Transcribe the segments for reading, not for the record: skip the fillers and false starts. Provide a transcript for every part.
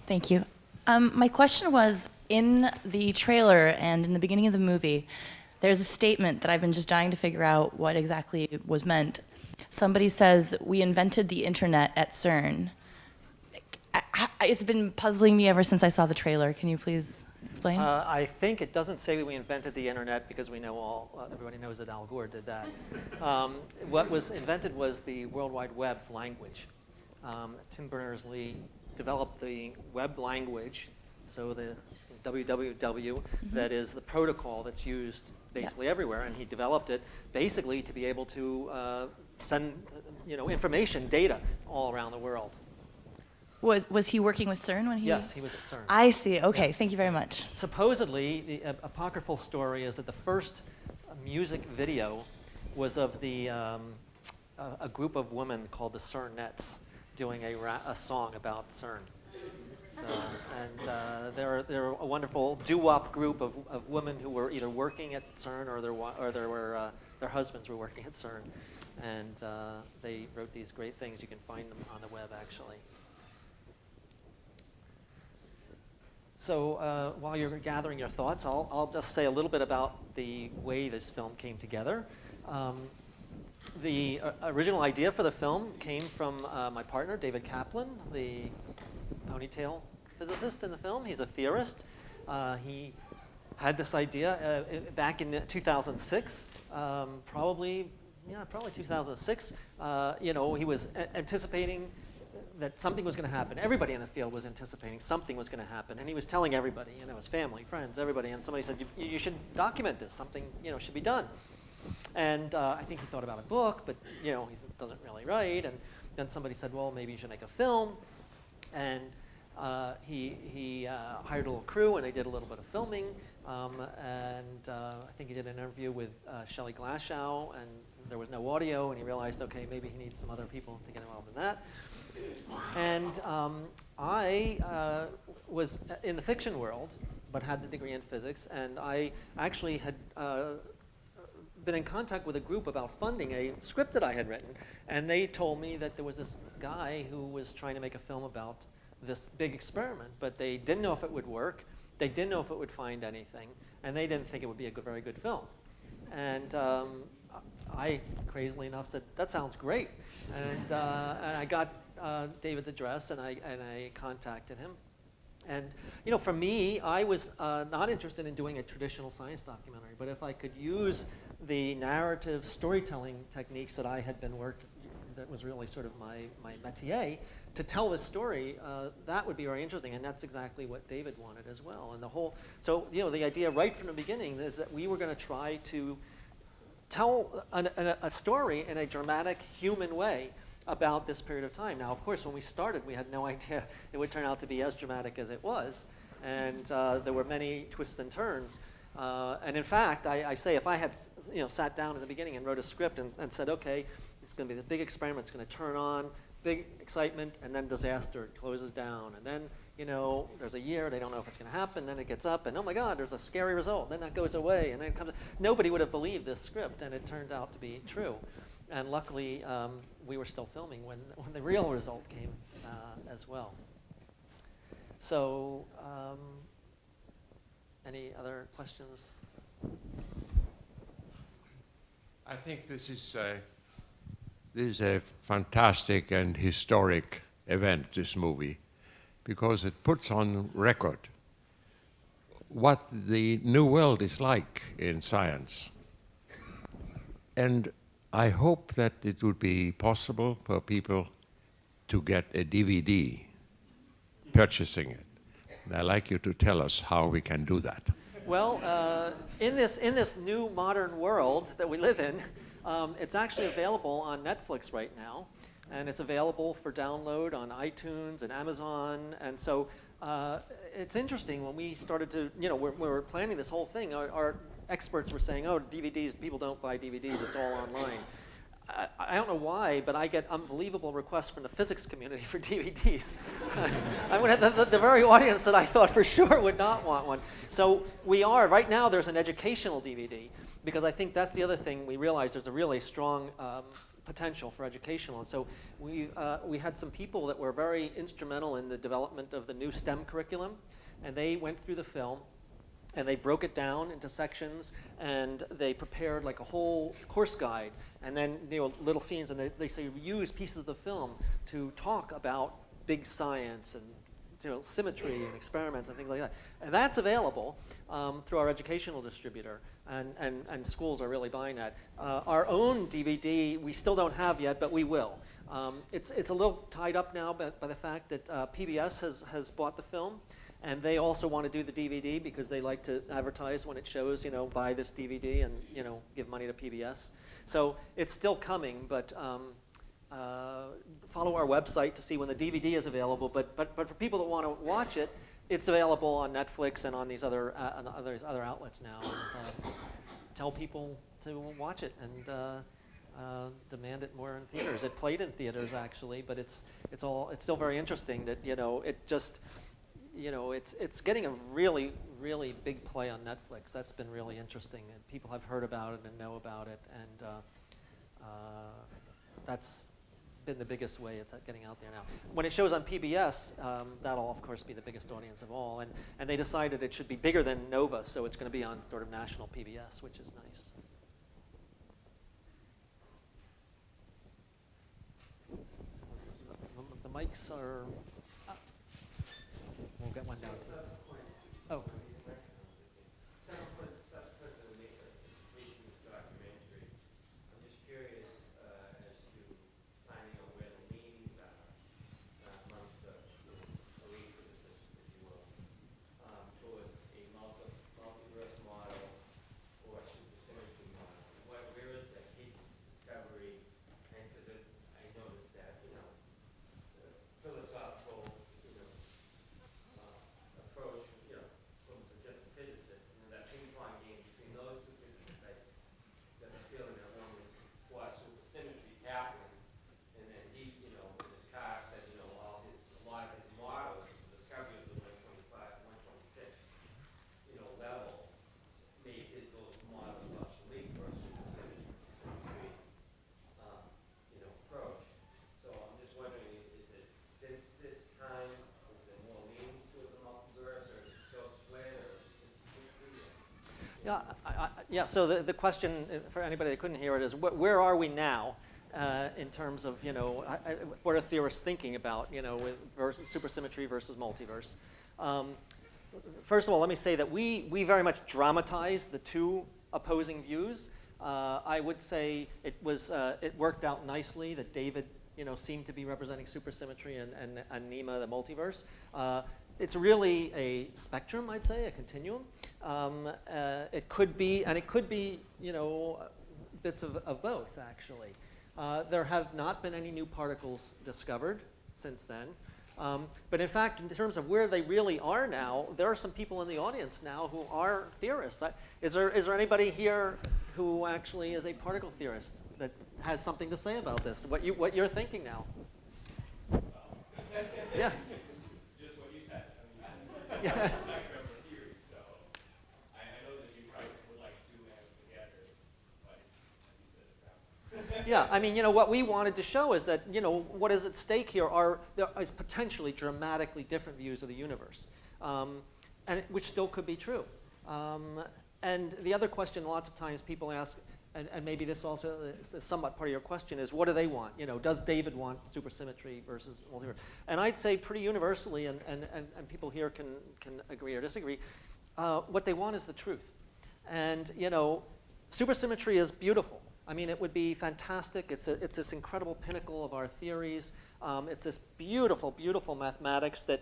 Thank you. My question was, in the trailer and in the beginning of the movie, there's a statement that I've been just dying to figure out what exactly was meant. Somebody says, "We invented the internet at CERN." It's been puzzling me ever since I saw the trailer. Can you please explain? I think it doesn't say we invented the internet because we know everybody knows that Al Gore did that. What was invented was the World Wide Web language. Tim Berners-Lee developed the web language, so the www, that is the protocol that's used basically everywhere, and he developed it basically to be able to send information, data all around the world. Was he working with CERN when he? Yes, he was at CERN. I see. Okay, yes. Thank you very much. Supposedly, the apocryphal story is that the first music video was of the a group of women called the CERNettes doing a song about CERN. So, and they're a wonderful doo-wop group of women who were either working at CERN or their husbands were working at CERN, and they wrote these great things. You can find them on the web, actually. So while you're gathering your thoughts, I'll just say a little bit about the way this film came together. The original idea for the film came from my partner, David Kaplan, the ponytail physicist in the film. He's a theorist. He had this idea back in 2006, probably 2006. He was anticipating that something was going to happen. Everybody in the field was anticipating something was going to happen, and he was telling everybody, his family, friends, everybody, and somebody said, you should document this. Something, should be done. And I think he thought about a book, but, he doesn't really write. And then somebody said, well, maybe you should make a film. And he hired a little crew, and they did a little bit of filming. I think he did an interview with Shelley Glashow, and there was no audio, and he realized, okay, maybe he needs some other people to get involved in that. And I was in the fiction world, but had the degree in physics, and I actually had been in contact with a group about funding a script that I had written, and they told me that there was this guy who was trying to make a film about this big experiment, but they didn't know if it would work, they didn't know if it would find anything, and they didn't think it would be a very good film. And I, crazily enough, said, that sounds great. And I got David's address, and I contacted him. And for me, I was not interested in doing a traditional science documentary, but if I could use the narrative storytelling techniques that I had been that was really sort of my métier, to tell this story, that would be very interesting, and that's exactly what David wanted as well. And the idea right from the beginning is that we were going to try to tell a story in a dramatic, human way about this period of time. Now, of course, when we started, we had no idea it would turn out to be as dramatic as it was, and there were many twists and turns. And in fact, I say if I had sat down in the beginning and wrote a script and said, okay, it's going to be the big experiment, it's going to turn on, big excitement, and then disaster, it closes down, and then there's a year, they don't know if it's going to happen, then it gets up, and oh my God, there's a scary result, then that goes away, and then it comes. Nobody would have believed this script, and it turned out to be true. And luckily, we were still filming when the real result came as well. So, any other questions? I think this is a fantastic and historic event, this movie, because it puts on record what the new world is like in science. And I hope that it would be possible for people to get a DVD, purchasing it. And I'd like you to tell us how we can do that. Well, in this new modern world that we live in, it's actually available on Netflix right now, and it's available for download on iTunes and Amazon. And so it's interesting, when we started to, we were planning this whole thing, our experts were saying, oh, DVDs, people don't buy DVDs, it's all online. I don't know why, but I get unbelievable requests from the physics community for DVDs. I mean, the very audience that I thought for sure would not want one. So right now there's an educational DVD, because I think that's the other thing we realize, there's a really strong potential for educational. And so we had some people that were very instrumental in the development of the new STEM curriculum, and they went through the film and they broke it down into sections, and they prepared like a whole course guide, and then little scenes, and they say use pieces of the film to talk about big science and symmetry and experiments and things like that. And that's available through our educational distributor, and schools are really buying that. Our own DVD we still don't have yet, but we will. It's a little tied up now by the fact that PBS has bought the film, and they also want to do the DVD because they like to advertise when it shows, buy this DVD and, give money to PBS. So it's still coming, but follow our website to see when the DVD is available. But for people that want to watch it, it's available on Netflix and on these other outlets now. And, tell people to watch it and demand it more in theaters. It played in theaters actually, but it's still very interesting that it's getting a really, really big play on Netflix. That's been really interesting, and people have heard about it and know about it, and that's been the biggest way it's getting out there now. When it shows on PBS, that'll of course be the biggest audience of all, and they decided it should be bigger than Nova, so it's going to be on sort of national PBS, which is nice. The mics are up. We'll get one down too. Oh. Yeah, so the question for anybody that couldn't hear it is, where are we now in terms of, what are theorists thinking about, with supersymmetry versus multiverse? First of all, let me say that we very much dramatize the two opposing views. I would say it worked out nicely that David, seemed to be representing supersymmetry and Nima the multiverse. It's really a spectrum, I'd say, a continuum. It could be, bits of both, actually. There have not been any new particles discovered since then. But in fact, in terms of where they really are now, there are some people in the audience now who are theorists. Is there anybody here who actually is a particle theorist that has something to say about this? What you're thinking now? Yeah. Yeah. Spectrum of theory, so I know that you probably would like to do matters together, but you said it. Yeah, I mean, what we wanted to show is that, what is at stake here there is potentially dramatically different views of the universe, and which still could be true. And the other question lots of times people ask, and maybe this also is somewhat part of your question, is what do they want? Does David want supersymmetry versus multiverse? And I'd say pretty universally, and people here can agree or disagree, what they want is the truth. And supersymmetry is beautiful. I mean, it would be fantastic. It's this incredible pinnacle of our theories. It's this beautiful, beautiful mathematics that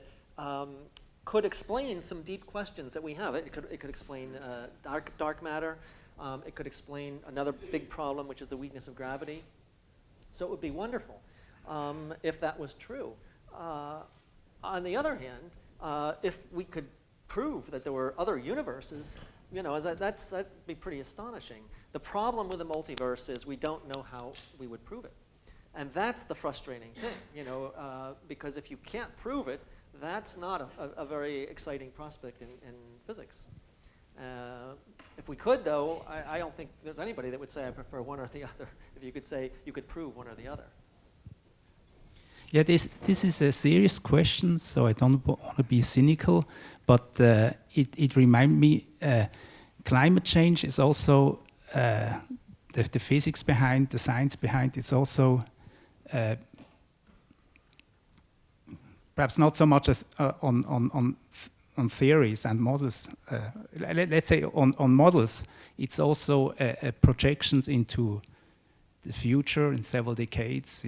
could explain some deep questions that we have. It could explain dark matter. It could explain another big problem, which is the weakness of gravity. So it would be wonderful if that was true. On the other hand, if we could prove that there were other universes, that'd be pretty astonishing. The problem with the multiverse is we don't know how we would prove it. And that's the frustrating thing, because if you can't prove it, that's not a very exciting prospect in physics. If we could, though, I don't think there's anybody that would say I prefer one or the other. If you could say you could prove one or the other. Yeah, this is a serious question, so I don't want to be cynical, but it reminds me climate change is also the physics behind, the science behind. It's also perhaps not so much on theories and models. Let's say on models, it's also projections into the future in several decades.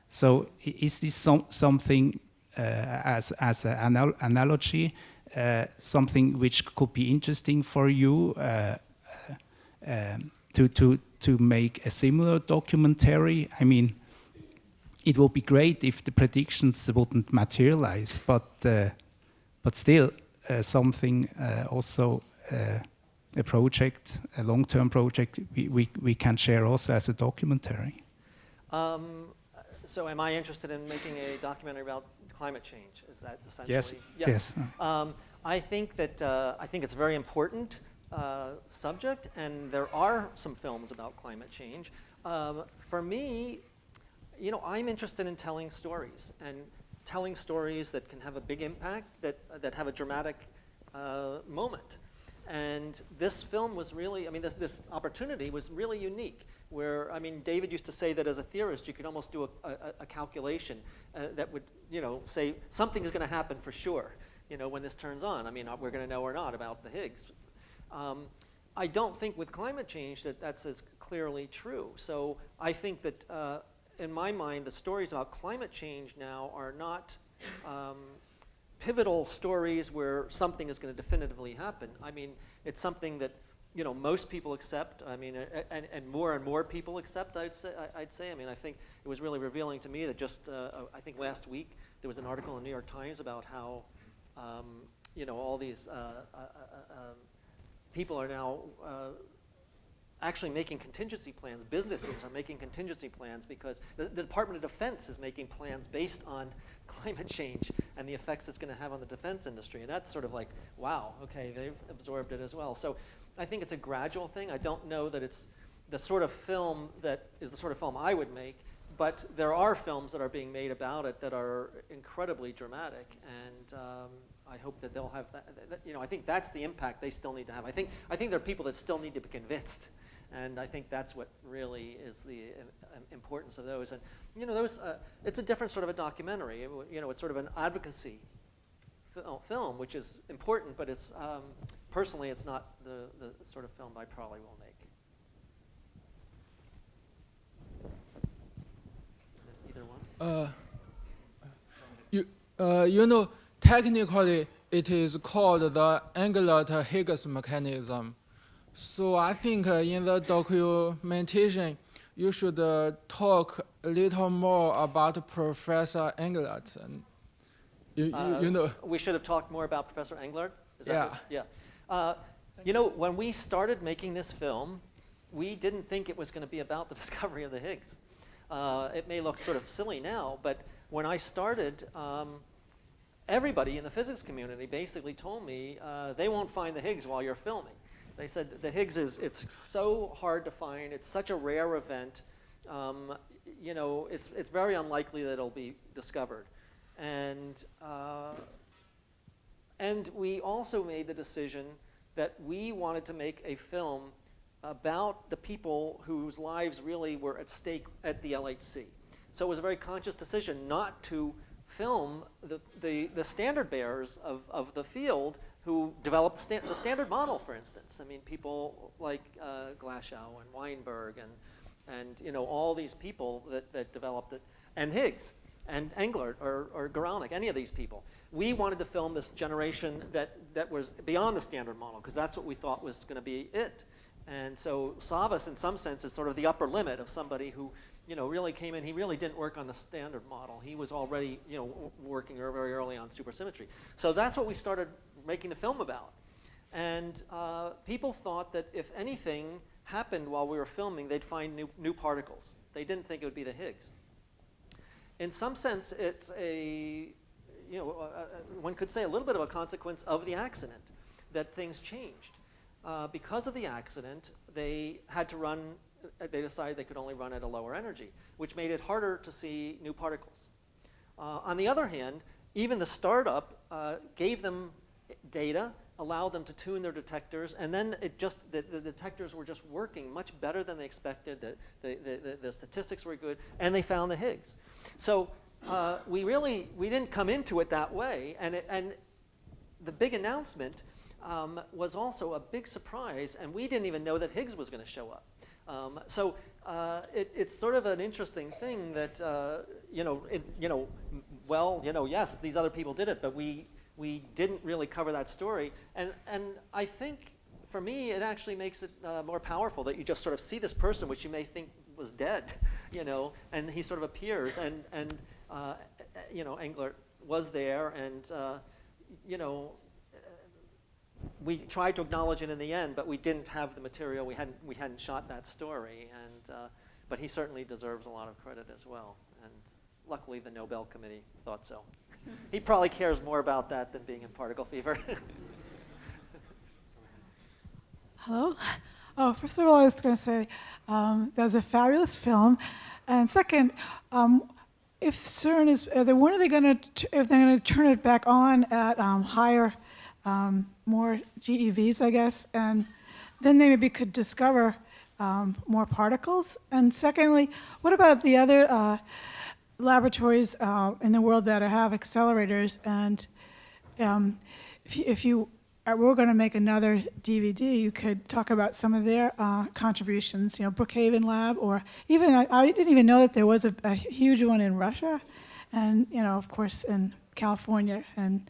So is this something as an analogy, something which could be interesting for you to make a similar documentary? I mean, it would be great if the predictions wouldn't materialize, but still something also a project, a long-term project we can share also as a documentary. So am I interested in making a documentary about climate change? Is that essentially? Yes. Yes. I think that I think it's a very important subject, and there are some films about climate change. For me, you know, I'm interested in telling stories, and telling stories that can have a big impact, that have a dramatic moment. And this film was really, I mean, this opportunity was really unique. Where, I mean, David used to say that as a theorist, you could almost do a calculation that would, you know, say something is going to happen for sure, you know, when this turns on. I mean, we're going to know or not about the Higgs. I don't think with climate change that that's as clearly true. So I think that, in my mind, the stories about climate change now are not pivotal stories where something is going to definitively happen. I mean, it's something that, you know, most people accept. I mean, and more people accept. I'd say. I mean, I think it was really revealing to me that just I think last week there was an article in the New York Times about how you know, all these people are now actually making contingency plans. Businesses are making contingency plans because the Department of Defense is making plans based on climate change and the effects it's going to have on the defense industry. And that's sort of like, wow, okay, they've absorbed it as well. So I think it's a gradual thing. I don't know that it's the sort of film that is the sort of film I would make, but there are films that are being made about it that are incredibly dramatic, and I hope that they'll have that. You know, I think that's the impact they still need to have. I think there are people that still need to be convinced, and I think that's what really is the importance of those. And you know, those it's a different sort of a documentary. You know, it's sort of an advocacy film, which is important, but it's personally, it's not the sort of film I probably will make. Either one? You know, technically, it is called the angular Higgs mechanism. So I think in the documentation, you should talk a little more about Professor Englert. You know. We should have talked more about Professor Englert? Is that Yeah. what, yeah. You know, when we started making this film, we didn't think it was going to be about the discovery of the Higgs. It may look sort of silly now, but when I started, everybody in the physics community basically told me they won't find the Higgs while you're filming. They said the Higgs it's so hard to find, it's such a rare event, you know, it's very unlikely that it'll be discovered. And we also made the decision that we wanted to make a film about the people whose lives really were at stake at the LHC. So it was a very conscious decision not to film the standard bearers of the field who developed the standard model, for instance. I mean, people like Glashow and Weinberg and you know, all these people that developed it, and Higgs and Englert or Guralnick, any of these people. We wanted to film this generation that was beyond the standard model, because that's what we thought was going to be it. And so Savas, in some sense, is sort of the upper limit of somebody who, you know, really came in. He really didn't work on the standard model. He was already, you know, working very early on supersymmetry. So that's what we started making the film about. And people thought that if anything happened while we were filming, they'd find new particles. They didn't think it would be the Higgs. In some sense, it's a, you know, one could say a little bit of a consequence of the accident, that things changed. because of the accident, they had to run, they decided they could only run at a lower energy, which made it harder to see new particles. On the other hand, even the startup gave them data, allowed them to tune their detectors, and then the detectors were just working much better than they expected. The statistics were good, and they found the Higgs. So we didn't come into it that way, and the big announcement was also a big surprise, and we didn't even know that Higgs was going to show up. It's sort of an interesting thing that yes, these other people did it, but we didn't really cover that story, and I think for me it actually makes it more powerful that you just sort of see this person which you may think was dead, and he sort of appears, and Englert was there, and we tried to acknowledge it in the end, but we didn't have the material. We hadn't shot that story, but he certainly deserves a lot of credit as well. And luckily, the Nobel Committee thought so. He probably cares more about that than being in particle fever. Hello. Oh, first of all, I was going to say that was a fabulous film, and second, if CERN is, when are they going to, if they're going to turn it back on at higher, more GeVs, I guess, and then they maybe could discover more particles. And secondly, what about the other laboratories in the world that have accelerators? And if you were going to make another DVD, you could talk about some of their contributions, Brookhaven Lab, or even, I didn't even know that there was a huge one in Russia, and, of course, in California, and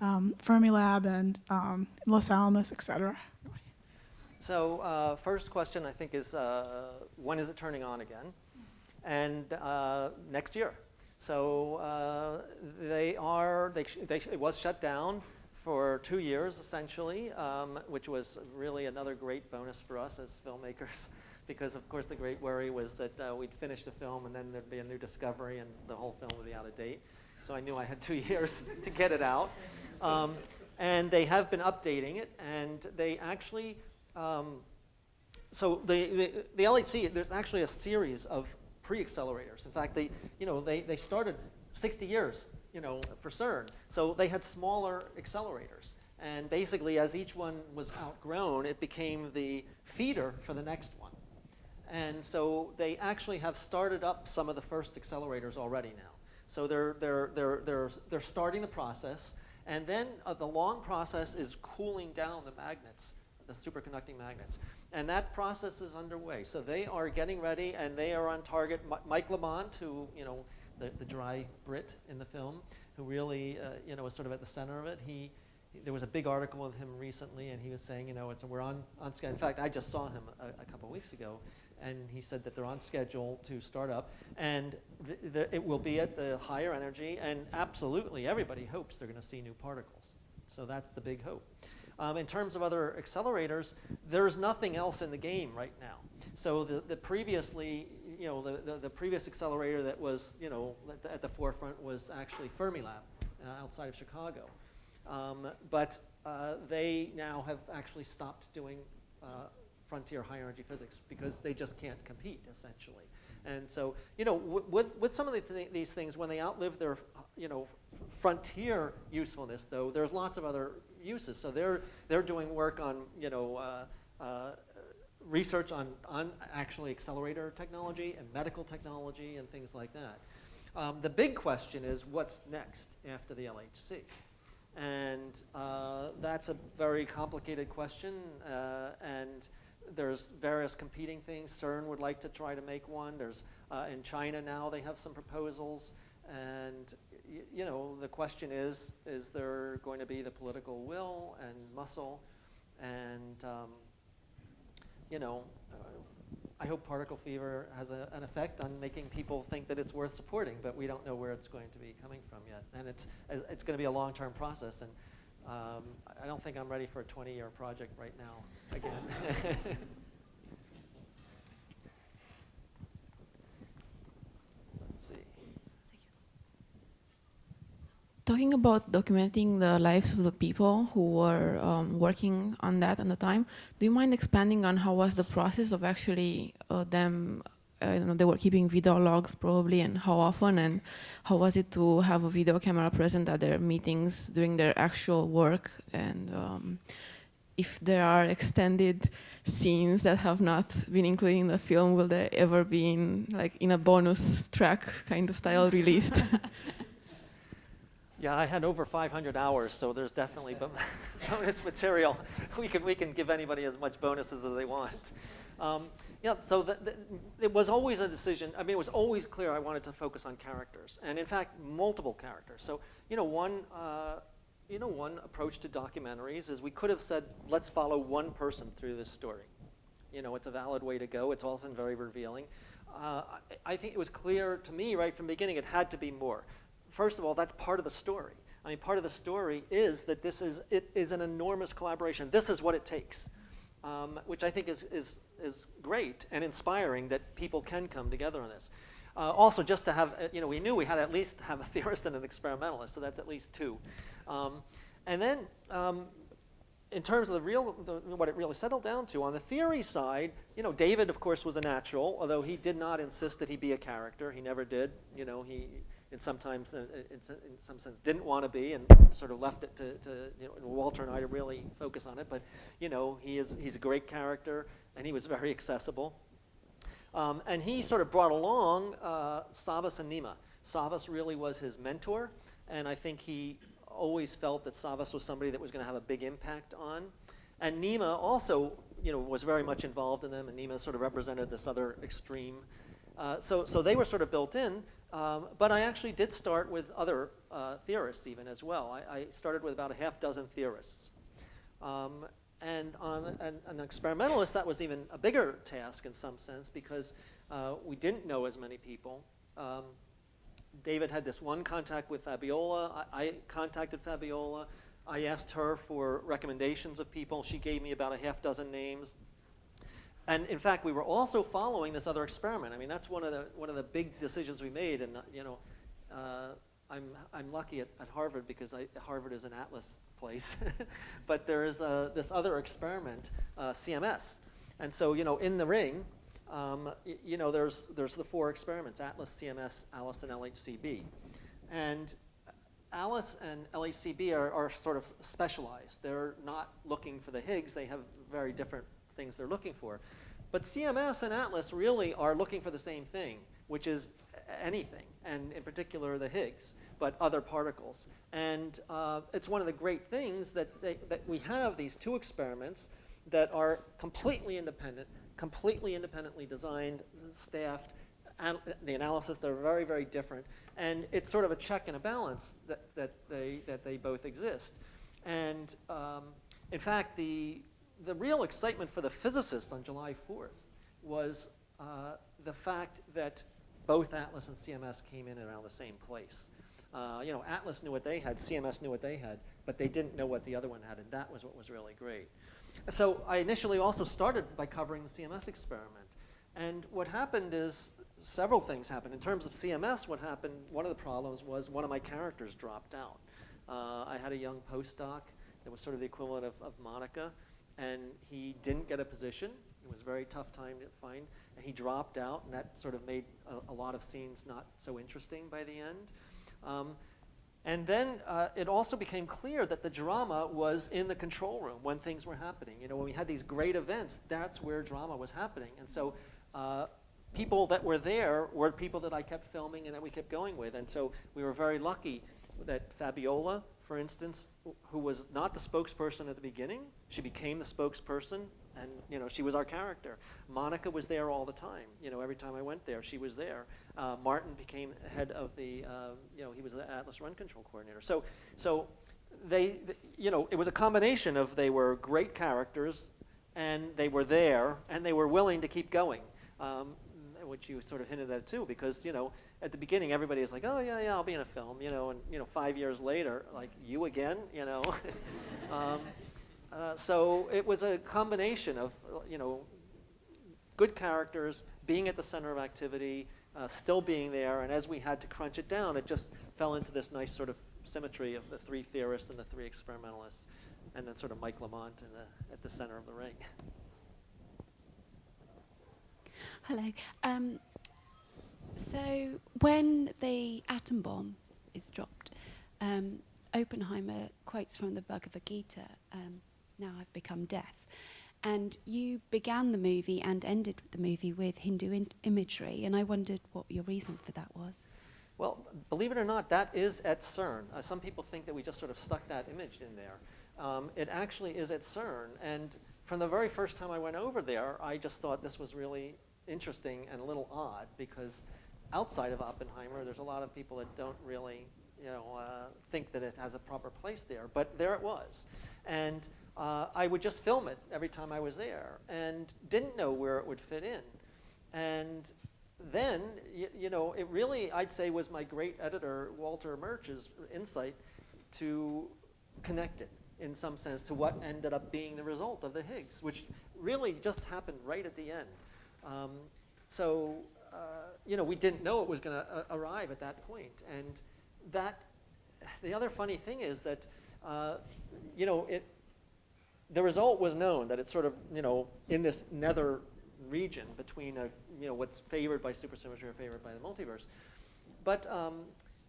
Fermilab, and Los Alamos, et cetera. So first question, I think, is when is it turning on again? And next year. So it was shut down for 2 years, essentially, which was really another great bonus for us as filmmakers, because, of course, the great worry was that we'd finish the film and then there'd be a new discovery and the whole film would be out of date. So I knew I had 2 years to get it out. And they have been updating it, and they actually, so the LHC, there's actually a series of pre-accelerators. In fact, they started 60 years, for CERN. So they had smaller accelerators. And basically, as each one was outgrown, it became the feeder for the next one. And so they actually have started up some of the first accelerators already now. So they're starting the process. And then the long process is cooling down the magnets, the superconducting magnets. And that process is underway. So they are getting ready, and they are on target. Mike Lamont, who, the dry Brit in the film, who really, was sort of at the center of it. There was a big article with him recently, and he was saying, we're on schedule. In fact, I just saw him a couple of weeks ago, and he said that they're on schedule to start up, and it will be at the higher energy, and absolutely everybody hopes they're going to see new particles. So that's the big hope. In terms of other accelerators, there's nothing else in the game right now. So the previously, the previous accelerator that was, at the forefront was actually Fermilab outside of Chicago. But they now have actually stopped doing frontier high energy physics because they just can't compete, essentially. And so, with some of these things, when they outlive their, frontier usefulness, though, there's lots of other uses. So they're doing work on, research on actually accelerator technology and medical technology and things like that. The big question is what's next after the LHC? And that's a very complicated question, and there's various competing things. CERN would like to try to make one. There's in China now they have some proposals, and the question is there going to be the political will and muscle? And I hope particle fever has an effect on making people think that it's worth supporting, but we don't know where it's going to be coming from yet. And it's going to be a long-term process, and I don't think I'm ready for a 20-year project right now, again. Let's see. talking about documenting the lives of the people who were working on that at the time, do you mind expanding on how was the process of actually them, they were keeping video logs probably, and how often, and how was it to have a video camera present at their meetings during their actual work, and if there are extended scenes that have not been included in the film, will they ever be in a bonus track kind of style released? Yeah, I had over 500 hours, so there's definitely bonus material. We can give anybody as much bonuses as they want. Yeah, so it was always a decision. I mean, it was always clear I wanted to focus on characters, and in fact, multiple characters. So, one approach to documentaries is we could have said, let's follow one person through this story. It's a valid way to go. It's often very revealing. I think it was clear to me right from the beginning it had to be more. First of all, that's part of the story. I mean, part of the story is that it is an enormous collaboration. This is what it takes, which I think is great and inspiring that people can come together on this. Also, just to have, we knew we had to at least have a theorist and an experimentalist, so that's at least two. And then, in terms of what it really settled down to, on the theory side, David, of course, was a natural, although he did not insist that he be a character. He never did. He in some sense didn't want to be, and sort of left it to Walter and I to really focus on it. But he's a great character, and he was very accessible. And he sort of brought along Savas and Nima. Savas really was his mentor, and I think he always felt that Savas was somebody that was going to have a big impact on. And Nima also, was very much involved in them, and Nima sort of represented this other extreme. So they were sort of built in, but I actually did start with other theorists even as well. I started with about a half dozen theorists. And on an experimentalist, that was even a bigger task in some sense, because we didn't know as many people. David had this one contact with Fabiola. I contacted Fabiola. I asked her for recommendations of people. She gave me about a half dozen names. And in fact, we were also following this other experiment. I mean, that's one of the big decisions we made. And I'm lucky at Harvard, because Harvard is an Atlas place. But there is this other experiment, CMS. And so in the ring, there's the four experiments: Atlas, CMS, ALICE, and LHCb. And ALICE and LHCb are sort of specialized. They're not looking for the Higgs. They have very different things they're looking for. But CMS and Atlas really are looking for the same thing, which is anything, and in particular the Higgs, but other particles. And it's one of the great things that we have these two experiments that are completely independently designed, staffed, and the analysis, they're very, very different. And it's sort of a check and a balance that they both exist. And in fact, the real excitement for the physicists on July 4th was the fact that both Atlas and CMS came in around the same place. Atlas knew what they had, CMS knew what they had, but they didn't know what the other one had, and that was what was really great. So I initially also started by covering the CMS experiment. And what happened is several things happened. In terms of CMS, what happened, one of the problems was one of my characters dropped out. I had a young postdoc that was sort of the equivalent of Monica, and he didn't get a position. It was a very tough time to find, and he dropped out, and that sort of made a lot of scenes not so interesting by the end. And then it also became clear that the drama was in the control room when things were happening. When we had these great events, that's where drama was happening. And so people that were there were people that I kept filming and that we kept going with. And so we were very lucky that Fabiola, for instance, who was not the spokesperson at the beginning, she became the spokesperson, and she was our character. Monica was there all the time. Every time I went there, she was there. Martin became head of the, he was the Atlas Run Control Coordinator. So it was a combination of they were great characters, and they were there, and they were willing to keep going, which you sort of hinted at too, because at the beginning everybody is like, oh yeah, I'll be in a film, and 5 years later, like, you again, So it was a combination of good characters, being at the center of activity, still being there, and as we had to crunch it down, it just fell into this nice sort of symmetry of the three theorists and the three experimentalists, and then sort of Mike Lamont at the center of the ring. Hello. So when the atom bomb is dropped, Oppenheimer quotes from the Bhagavad Gita, now I've become death. And you began the movie and ended the movie with Hindu imagery, and I wondered what your reason for that was. Well, believe it or not, that is at CERN. Some people think that we just sort of stuck that image in there. It actually is at CERN, and from the very first time I went over there, I just thought this was really interesting and a little odd, because outside of Oppenheimer, there's a lot of people that don't really, think that it has a proper place there, but there it was. And I would just film it every time I was there, and didn't know where it would fit in. And then, it really, I'd say, was my great editor, Walter Murch's insight to connect it, in some sense, to what ended up being the result of the Higgs, which really just happened right at the end. We didn't know it was going to arrive at that point. And the other funny thing is that, the result was known, that it's sort of, in this nether region between, what's favored by supersymmetry or favored by the multiverse. But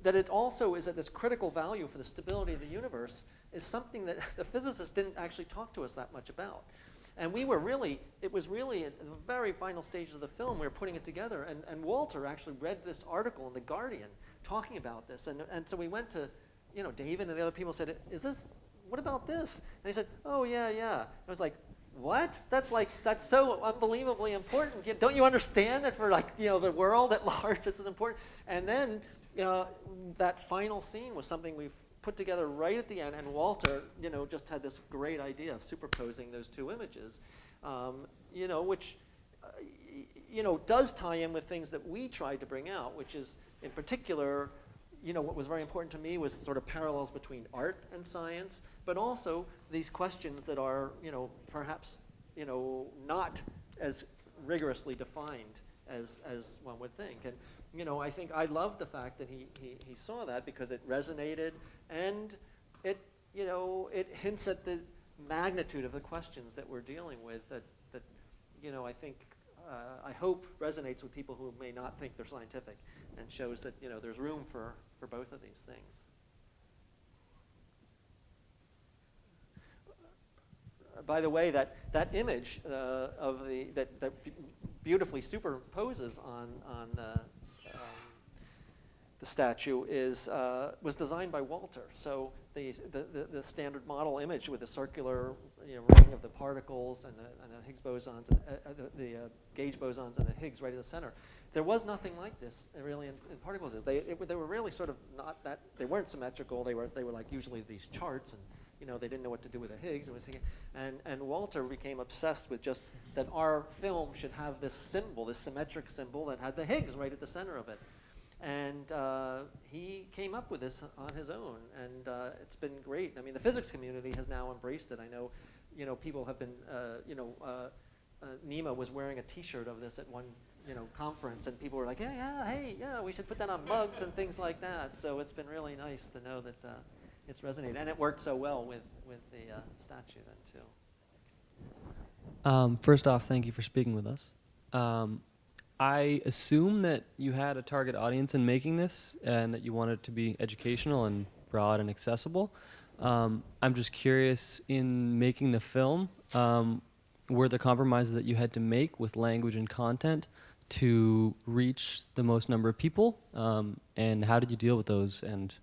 that it also is at this critical value for the stability of the universe is something that the physicists didn't actually talk to us that much about. And it was really at the very final stages of the film, we were putting it together, and Walter actually read this article in The Guardian talking about this. And so we went to, David and the other people said, what about this? And he said, oh, yeah. I was like, what? That's so unbelievably important. Don't you understand that for the world at large, this is important? And then that final scene was something we've put together right at the end, and Walter, just had this great idea of superposing those two images, which, does tie in with things that we tried to bring out, which is, in particular, what was very important to me was sort of parallels between art and science, but also these questions that are, perhaps, not as rigorously defined as one would think. And, I think I love the fact that he saw that, because it resonated, and it hints at the magnitude of the questions that we're dealing with that I think, I hope resonates with people who may not think they're scientific, and shows that, there's room for both of these things. By the way, that image of that beautifully superposes on the statue was designed by Walter. So the standard model image with the circular ring of the particles and the Higgs bosons, the gauge bosons and the Higgs right in the center. There was nothing like this really in particles. They were really sort of not that. They weren't symmetrical. They were like usually these charts, and they didn't know what to do with the Higgs. And Walter became obsessed with just that our film should have this symbol, this symmetric symbol that had the Higgs right at the center of it. And he came up with this on his own, and it's been great. I mean, the physics community has now embraced it. I know, people have been, Nima was wearing a T-shirt of this at one, conference, and people were like, yeah, we should put that on mugs and things like that. So it's been really nice to know that it's resonated, and it worked so well with the statue then too. First off, thank you for speaking with us. I assume that you had a target audience in making this, and that you wanted it to be educational and broad and accessible. I'm just curious, in making the film, were the compromises that you had to make with language and content to reach the most number of people, and how did you deal with those, and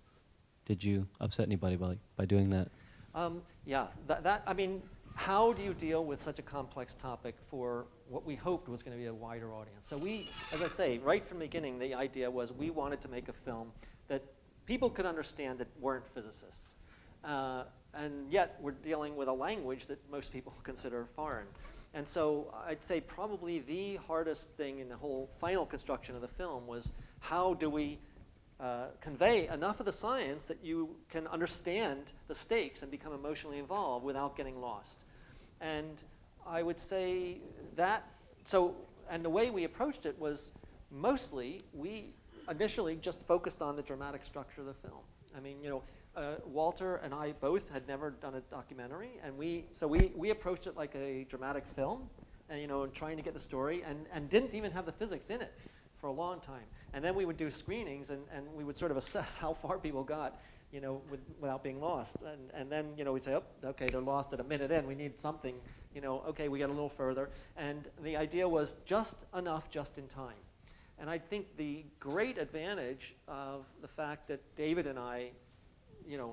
did you upset anybody by doing that? I mean, how do you deal with such a complex topic for what we hoped was going to be a wider audience? So we, as I say, right from the beginning, the idea was we wanted to make a film that people could understand that weren't physicists. And yet we're dealing with a language that most people consider foreign. And so I'd say probably the hardest thing in the whole final construction of the film was, how do we convey enough of the science that you can understand the stakes and become emotionally involved without getting lost? And I would say that, and the way we approached it was mostly, we initially just focused on the dramatic structure of the film. I mean, Walter and I both had never done a documentary, and we approached it like a dramatic film, and and trying to get the story, and didn't even have the physics in it for a long time. And then we would do screenings, and we would sort of assess how far people got, without being lost. And then we'd say, oh, okay, they're lost at a minute in. We need something, okay, we get a little further. And the idea was just enough, just in time. And I think the great advantage of the fact that David and I,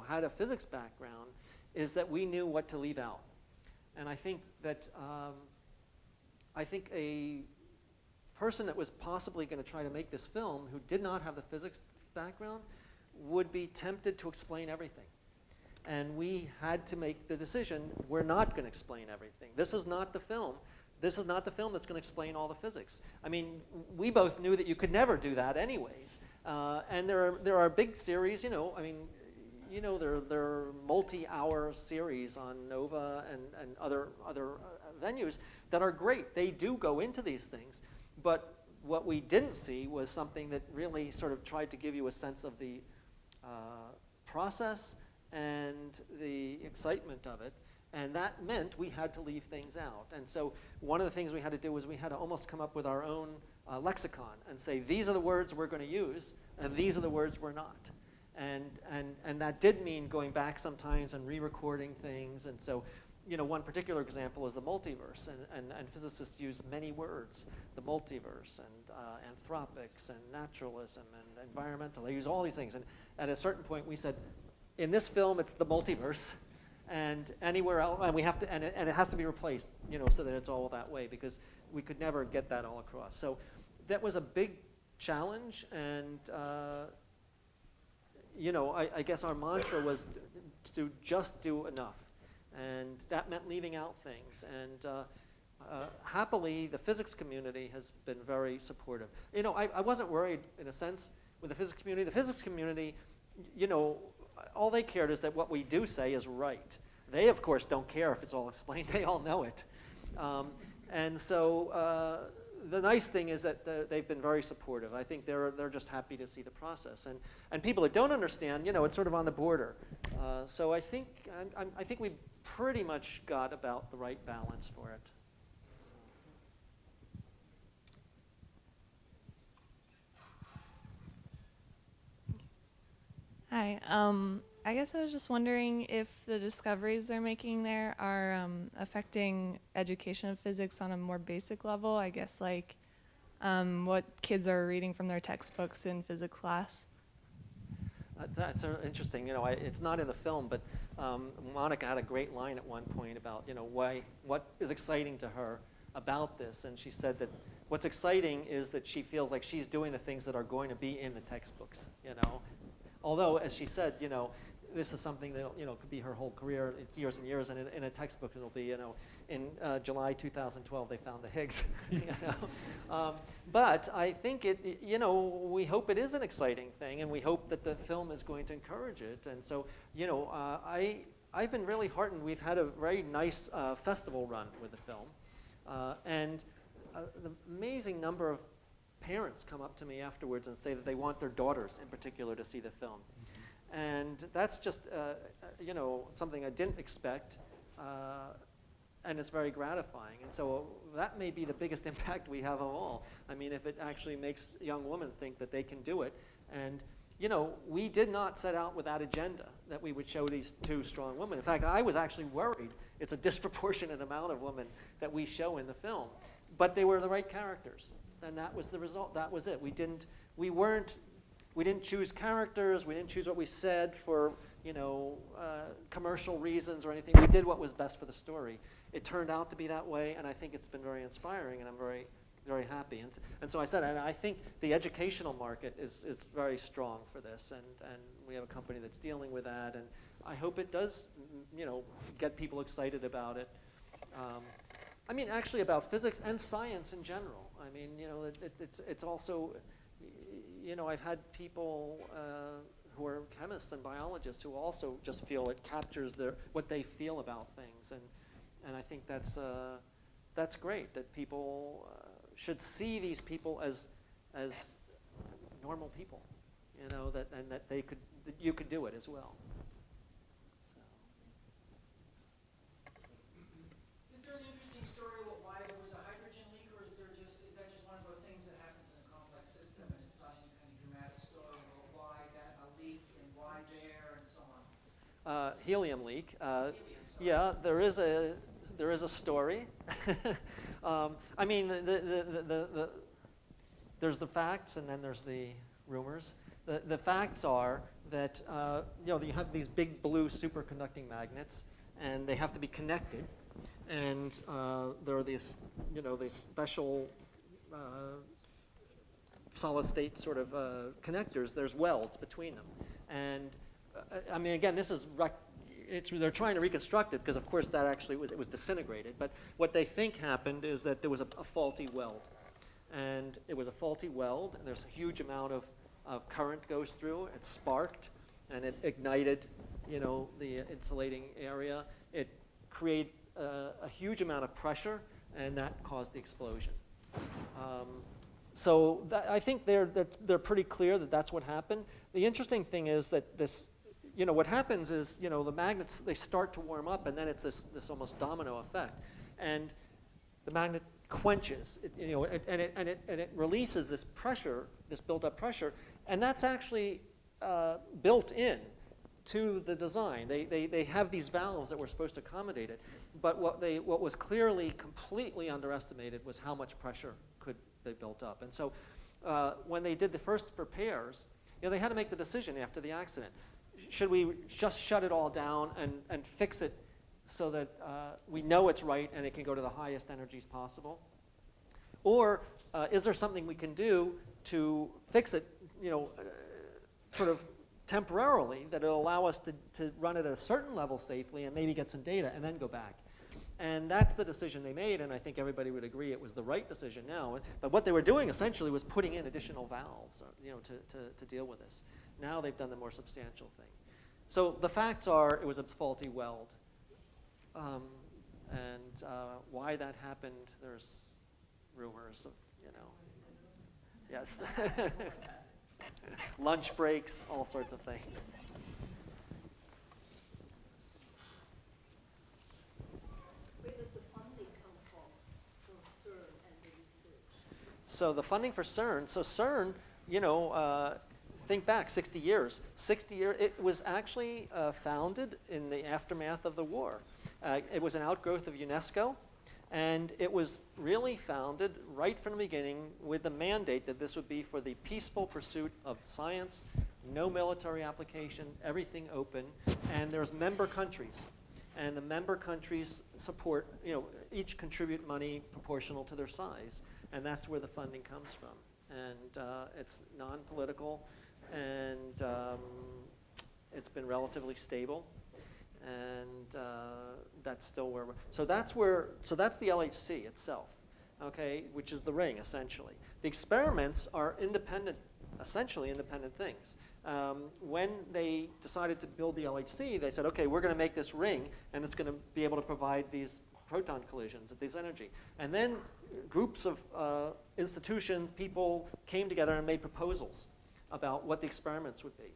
had a physics background is that we knew what to leave out. And I think that a person that was possibly going to try to make this film who did not have the physics background would be tempted to explain everything. And we had to make the decision, we're not going to explain everything. This is not the film. This is not the film that's going to explain all the physics. I mean, we both knew that you could never do that anyways. And there are big series, there are multi-hour series on Nova and other venues that are great. They do go into these things. But what we didn't see was something that really sort of tried to give you a sense of the process and the excitement of it. And that meant we had to leave things out. And so one of the things we had to do was we had to almost come up with our own lexicon and say, these are the words we're going to use, and these are the words we're not. And that did mean going back sometimes and re-recording things. And so one particular example is the multiverse, and physicists use many words, the multiverse, and anthropics, and naturalism, and environmental. They use all these things, and at a certain point we said, in this film it's the multiverse, and anywhere else, and we have to, and it has to be replaced, so that it's all that way, because we could never get that all across. So that was a big challenge, and I guess our mantra was to just do enough. And that meant leaving out things. And happily, the physics community has been very supportive. I wasn't worried, in a sense, with the physics community. The physics community, all they cared is that what we do say is right. They, of course, don't care if it's all explained. They all know it. And so the nice thing is that they've been very supportive. I think they're just happy to see the process. And people that don't understand, it's sort of on the border. So I think we pretty much got about the right balance for it. Hi. I guess I was just wondering if the discoveries they're making there are affecting education of physics on a more basic level. I guess like what kids are reading from their textbooks in physics class. That's interesting. It's not in the film, but Monica had a great line at one point about what is exciting to her about this, and she said that what's exciting is that she feels like she's doing the things that are going to be in the textbooks. Although, as she said, this is something that could be her whole career. It's years and years, and in a textbook it'll be in July 2012 they found the Higgs. But I think we hope it is an exciting thing, and we hope that the film is going to encourage it. And so I've been really heartened. We've had a very nice festival run with the film, and the amazing number of parents come up to me afterwards and say that they want their daughters in particular to see the film. And that's just, something I didn't expect, and it's very gratifying. And so that may be the biggest impact we have of all. I mean, if it actually makes young women think that they can do it. And, we did not set out with that agenda, that we would show these two strong women. In fact, I was actually worried it's a disproportionate amount of women that we show in the film. But they were the right characters, and that was the result. That was it. We didn't choose characters. We didn't choose what we said for commercial reasons or anything. We did what was best for the story. It turned out to be that way, and I think it's been very inspiring, and I'm very, very happy. And so I said, and I think the educational market is very strong for this, and we have a company that's dealing with that, and I hope it does, get people excited about it. I mean, actually about physics and science in general. I mean, it's also, I've had people who are chemists and biologists who also just feel it captures what they feel about things, and I think that's great, that people should see these people as normal people, that you could do it as well. Helium leak. Yeah, there is a story. I mean, there's the facts and then there's the rumors. The facts are that you have these big blue superconducting magnets, and they have to be connected, and there are these these special solid state sort of connectors. There's welds between them, and I mean, again, this is they're trying to reconstruct it because, of course, that actually was disintegrated. But what they think happened is that there was a faulty weld, and it was a faulty weld, and there's a huge amount of current goes through. It sparked, and it ignited, the insulating area. It created a huge amount of pressure, and that caused the explosion. So I think they're pretty clear that that's what happened. The interesting thing is that this, what happens is, the magnets, they start to warm up, and then it's this almost domino effect, and the magnet quenches, and it releases this pressure, this built-up pressure, and that's actually built in to the design. They have these valves that were supposed to accommodate it, but what was clearly completely underestimated was how much pressure could be built up. And so when they did the first repairs, they had to make the decision after the accident. Should we just shut it all down and fix it so that we know it's right and it can go to the highest energies possible? Or is there something we can do to fix it, sort of temporarily, that will allow us to run it at a certain level safely and maybe get some data and then go back? And that's the decision they made, and I think everybody would agree it was the right decision now. But what they were doing essentially was putting in additional valves, to deal with this. Now they've done the more substantial thing. So the facts are it was a faulty weld. And why that happened, there's rumors of, yes. Lunch breaks, all sorts of things. Where does the funding come from CERN and the research? So the funding for CERN, CERN, think back 60 years. 60 years, it was actually founded in the aftermath of the war. It was an outgrowth of UNESCO, and it was really founded right from the beginning with the mandate that this would be for the peaceful pursuit of science, no military application, everything open, and there's member countries. And the member countries support, each contribute money proportional to their size, and that's where the funding comes from. And it's non-political, and it's been relatively stable, and that's still where so that's the LHC itself, okay, which is the ring essentially. The experiments are independent, essentially independent things. When they decided to build the LHC, they said, okay, we're going to make this ring, and it's going to be able to provide these proton collisions at this energy. And then groups of institutions, people came together and made proposals about what the experiments would be.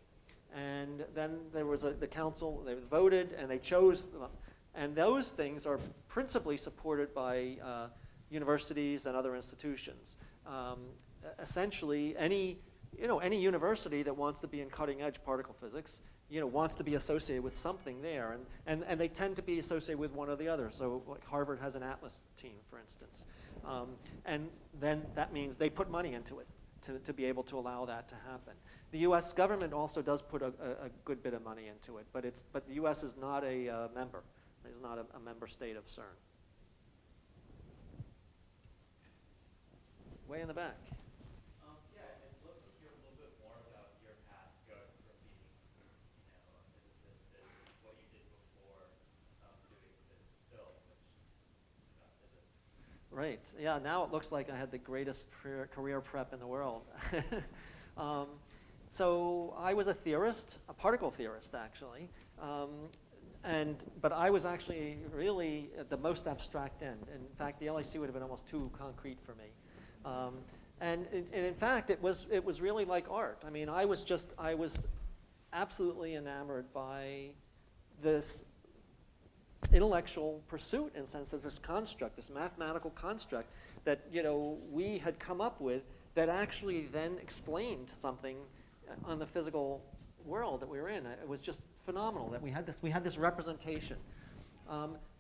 And then there was the council, they voted, and they chose them. And those things are principally supported by universities and other institutions. Essentially, any university that wants to be in cutting-edge particle physics, wants to be associated with something there, and they tend to be associated with one or the other. So, like Harvard has an Atlas team, for instance, and then that means they put money into it to be able to allow that to happen. The U.S. government also does put a good bit of money into it, but the U.S. is not a member. It is not a member state of CERN. Way in the back. Yeah, I'd love to hear a little bit more about your path going from being, a physicist and what you did before doing this film, which is about physics. Right. Yeah. Now it looks like I had the greatest career prep in the world. So I was a theorist, a particle theorist, actually. But I was actually really at the most abstract end. In fact, the LHC would have been almost too concrete for me. And in fact, it was really like art. I mean, I was absolutely enamored by this intellectual pursuit, in a sense, there's this construct, this mathematical construct that we had come up with that actually then explained something on the physical world that we were in. It was just phenomenal that we had this representation.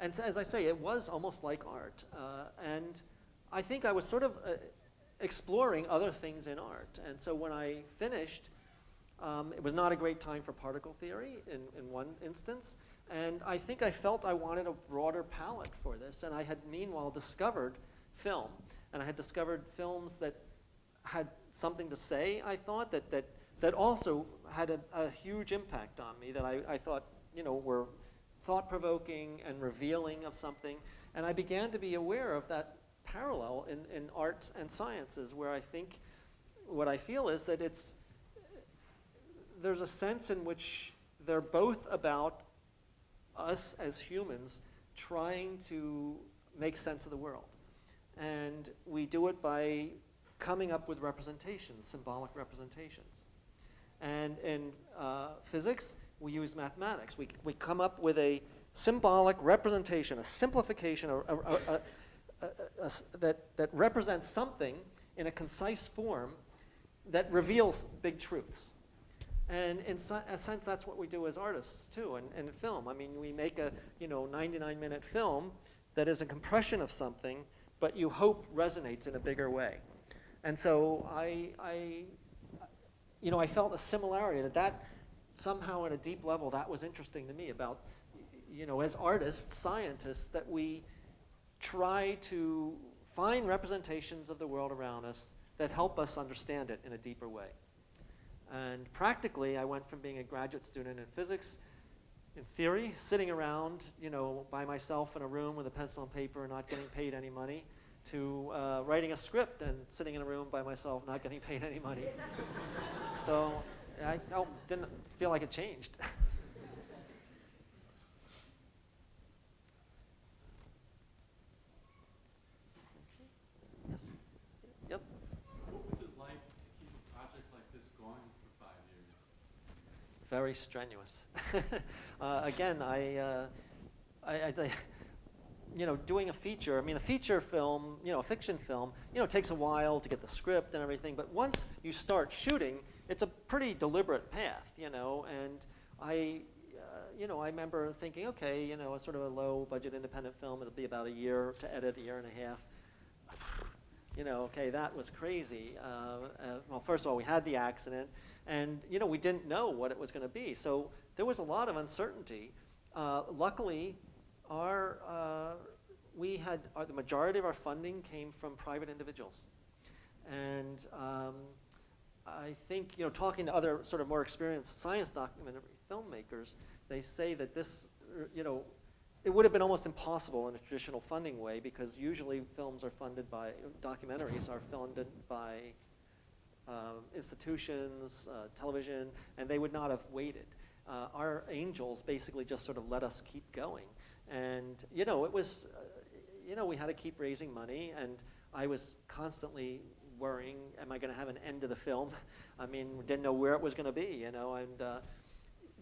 And so, as I say, it was almost like art. And I think I was sort of exploring other things in art. And so when I finished, it was not a great time for particle theory in one instance. And I think I felt I wanted a broader palette for this. And I had meanwhile discovered film. And I had discovered films that had something to say, I thought, that also had a huge impact on me, that I thought, were thought-provoking and revealing of something. And I began to be aware of that parallel in arts and sciences, where I think, what I feel is that there's a sense in which they're both about us as humans trying to make sense of the world. And we do it by coming up with representations, symbolic representations. And in physics, we use mathematics. We come up with a symbolic representation, a simplification that represents something in a concise form that reveals big truths. And in a sense, that's what we do as artists too, and in film. I mean, we make a 99-minute film that is a compression of something, but you hope resonates in a bigger way. And so I felt a similarity that somehow at a deep level that was interesting to me about, as artists, scientists, that we try to find representations of the world around us that help us understand it in a deeper way. And practically, I went from being a graduate student in physics, in theory, sitting around, by myself in a room with a pencil and paper, not getting paid any money, to writing a script and sitting in a room by myself, not getting paid any money. So I didn't feel like it changed. Yes. Yep. What was it like to keep a project like this going for 5 years? Very strenuous. Again, doing a feature, a feature film, a fiction film, takes a while to get the script and everything, but once you start shooting, it's a pretty deliberate path, and I remember thinking, okay, a sort of a low-budget independent film, it'll be about a year to edit, a year and a half. Okay, that was crazy. Well, first of all, we had the accident, and, we didn't know what it was going to be, so there was a lot of uncertainty. Luckily, the majority of our funding came from private individuals. And I think, talking to other sort of more experienced science documentary filmmakers, they say that this, it would have been almost impossible in a traditional funding way, because usually films are funded by, documentaries are funded by institutions, television, and they would not have waited. Our angels basically just sort of let us keep going. And, it was, we had to keep raising money, and I was constantly worrying, am I going to have an end to the film? We didn't know where it was going to be, and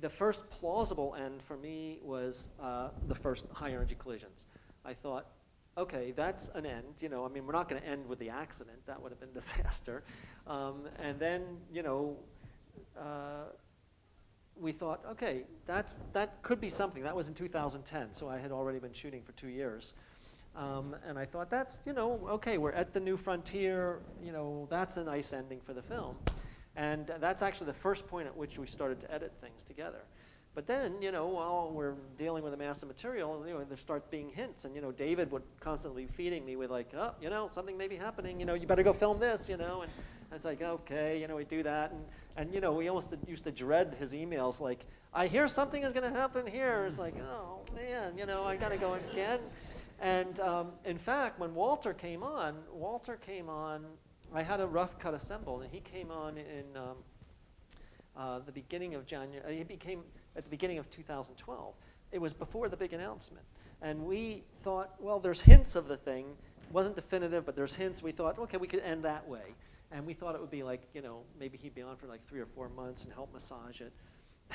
the first plausible end for me was the first high-energy collisions. I thought, okay, that's an end, we're not going to end with the accident, that would have been disaster. And then, we thought, okay, that could be something. That was in 2010, so I had already been shooting for 2 years. And I thought, that's, okay, we're at the new frontier, that's a nice ending for the film. And that's actually the first point at which we started to edit things together. But then, while we're dealing with a mass of material, there start being hints. And, David would constantly feeding me with like, oh, something may be happening, you better go film this, and it's like, okay, we do that. And we almost used to dread his emails like, I hear something is going to happen here. It's like, oh, man, I got to go again. And in fact, when Walter came on, I had a rough cut assembled, and he came on in the beginning of January. He became at the beginning of 2012. It was before the big announcement. And we thought, well, there's hints of the thing. It wasn't definitive, but there's hints. We thought, okay, we could end that way. And we thought it would be like, maybe he'd be on for like 3 or 4 months and help massage it.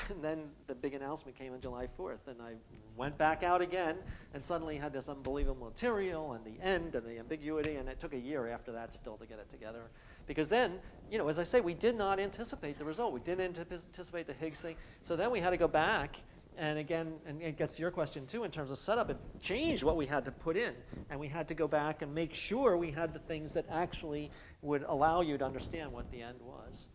And then the big announcement came on July 4th, and I went back out again and suddenly had this unbelievable material and the end and the ambiguity, and it took a year after that still to get it together. Because then, you know, as I say, we did not anticipate the result. We didn't anticipate the Higgs thing. So then we had to go back, and again, and it gets to your question too in terms of setup, it changed what we had to put in. And we had to go back and make sure we had the things that actually would allow you to understand what the end was.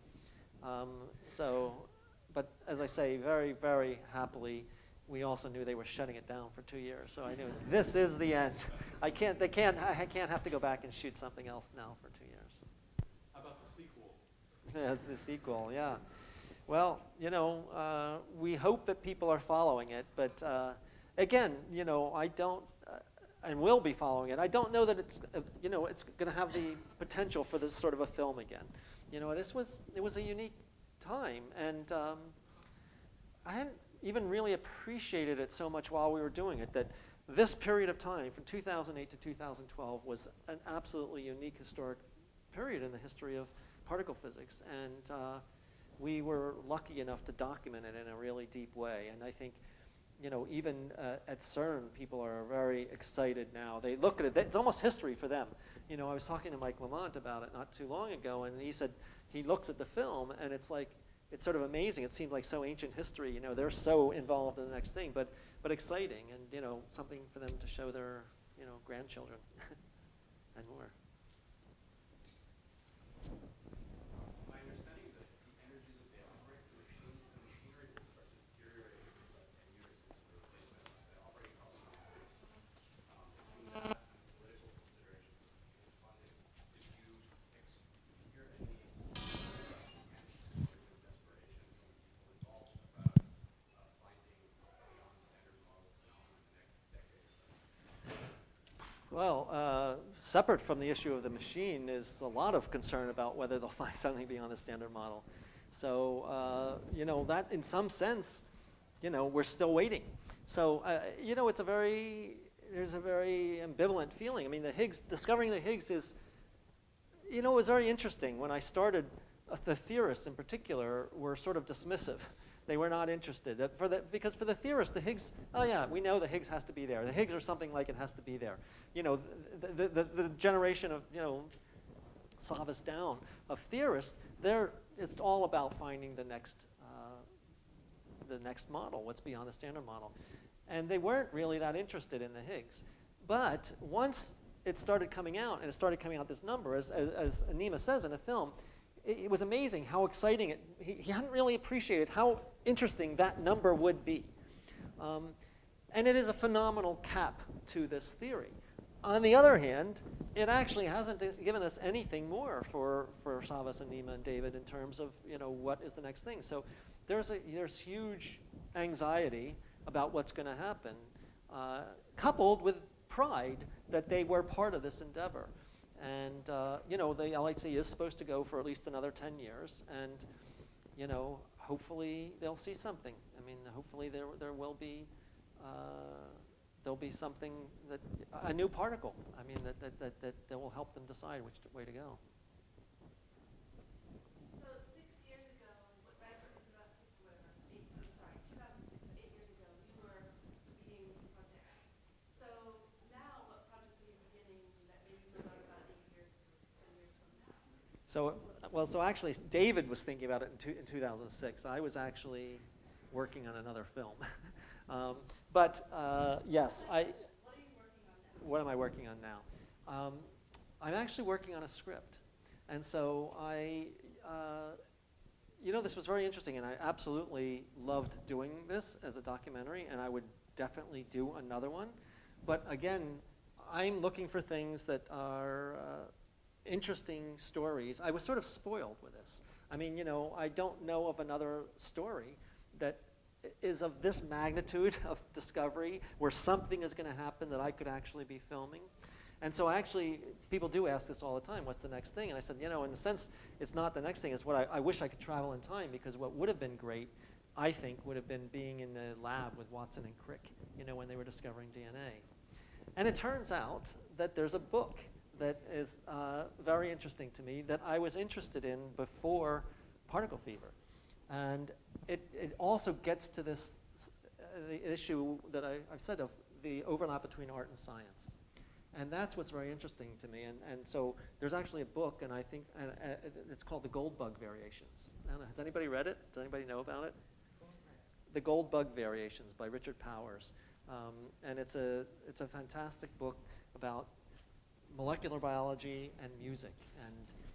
But as I say, very, very happily, we also knew they were shutting it down for 2 years. So I knew this is the end. I can't have to go back and shoot something else now for 2 years. How about the sequel? Yeah, it's the sequel, yeah. Well, you know, we hope that people are following it, but again, you know, I don't, and will be following it. I don't know that it's, you know, it's going to have the potential for this sort of a film again. You know, it was a unique time, and I hadn't even really appreciated it so much while we were doing it, that this period of time from 2008 to 2012 was an absolutely unique historic period in the history of particle physics, and we were lucky enough to document it in a really deep way. And I think, you know, even at CERN, people are very excited now. They look at it, it's almost history for them. You know, I was talking to Mike Lamont about it not too long ago, and he said he looks at the film, and it's like, it's sort of amazing. It seemed like so ancient history. You know, they're so involved in the next thing, but exciting, and, you know, something for them to show their, you know, grandchildren and more. My understanding is that the energy is available, right? The machinery will start to deteriorate in about 10 years. It's a replacement. The operating costs will increase. Between that and political considerations of funding, did you hear any desperation from people involved about finding beyond the standard model phenomena in the next decade or so? Well, separate from the issue of the machine is a lot of concern about whether they'll find something beyond the standard model. So, you know, that in some sense, you know, we're still waiting. So, you know, there's a very ambivalent feeling. I mean, discovering the Higgs is, you know, it was very interesting. When I started, the theorists in particular were sort of dismissive. They were not interested. Because for the theorists, the Higgs, oh yeah, we know the Higgs has to be there. The Higgs are something like it has to be there. You know, the generation of, you know, Savas down of theorists, it's all about finding the next model, what's beyond the standard model. And they weren't really that interested in the Higgs. But once it started coming out, and it started coming out this number, as Anima says in the film, it was amazing how exciting it, he hadn't really appreciated how interesting that number would be. And it is a phenomenal cap to this theory. On the other hand, it actually hasn't given us anything more for Savas and Nima and David in terms of, you know, what is the next thing. So there's huge anxiety about what's going to happen, coupled with pride that they were part of this endeavor. And, you know, the LHC is supposed to go for at least another 10 years, and, you know, hopefully they'll see something. I mean, hopefully there will be, there'll be something a new particle. I mean, that will help them decide which way to go. So 6 years ago, right, it was about 2006 or 8 years ago, you were beginning this project. So now, what projects are you beginning that maybe you thought about 8 years, 10 years from now? So actually, David was thinking about it in 2006. I was actually working on another film. Yes, What are you working on now? What am I working on now? I'm actually working on a script. And so you know, this was very interesting, and I absolutely loved doing this as a documentary, and I would definitely do another one. But again, I'm looking for things that are interesting stories. I was sort of spoiled with this. I mean, you know, I don't know of another story that is of this magnitude of discovery where something is going to happen that I could actually be filming. And so actually, people do ask this all the time, what's the next thing? And I said, you know, in a sense, it's not the next thing. It's what I wish I could travel in time, because what would have been great, I think, would have been being in the lab with Watson and Crick, you know, when they were discovering DNA. And it turns out that there's a book that is very interesting to me that I was interested in before particle fever. And it also gets to this, the issue that I've said of the overlap between art and science. And that's what's very interesting to me. And so there's actually a book, and I think it's called The Goldberg Variations. I don't know, has anybody read it? Does anybody know about it? The Goldberg Variations by Richard Powers. And it's a fantastic book about molecular biology and music, and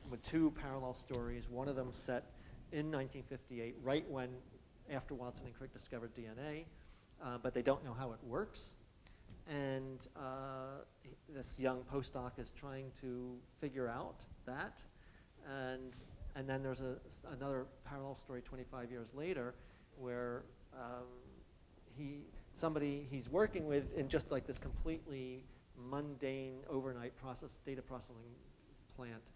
with two parallel stories, one of them set in 1958, right when, after Watson and Crick discovered DNA, but they don't know how it works. And this young postdoc is trying to figure out that. And then there's another parallel story 25 years later where he's working with in just like this completely mundane overnight data processing plant.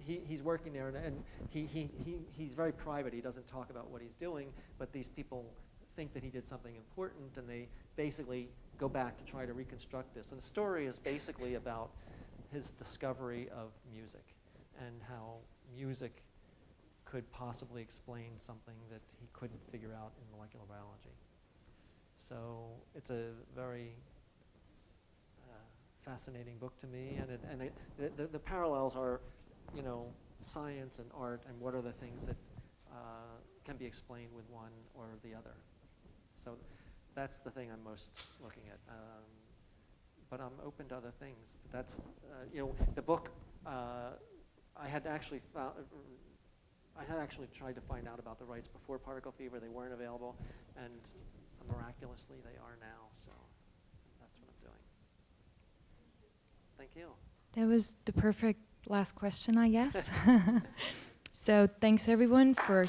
He's working there, and he's very private. He doesn't talk about what he's doing, but these people think that he did something important, and they basically go back to try to reconstruct this. And the story is basically about his discovery of music and how music could possibly explain something that he couldn't figure out in molecular biology. So it's a very fascinating book to me, and the parallels are, you know, science and art, and what are the things that can be explained with one or the other. So that's the thing I'm most looking at. But I'm open to other things. That's, you know, the book, I had actually tried to find out about the rights before Particle Fever. They weren't available, and miraculously they are now. So that's what I'm doing. Thank you. That was the perfect last question, I guess. So thanks everyone for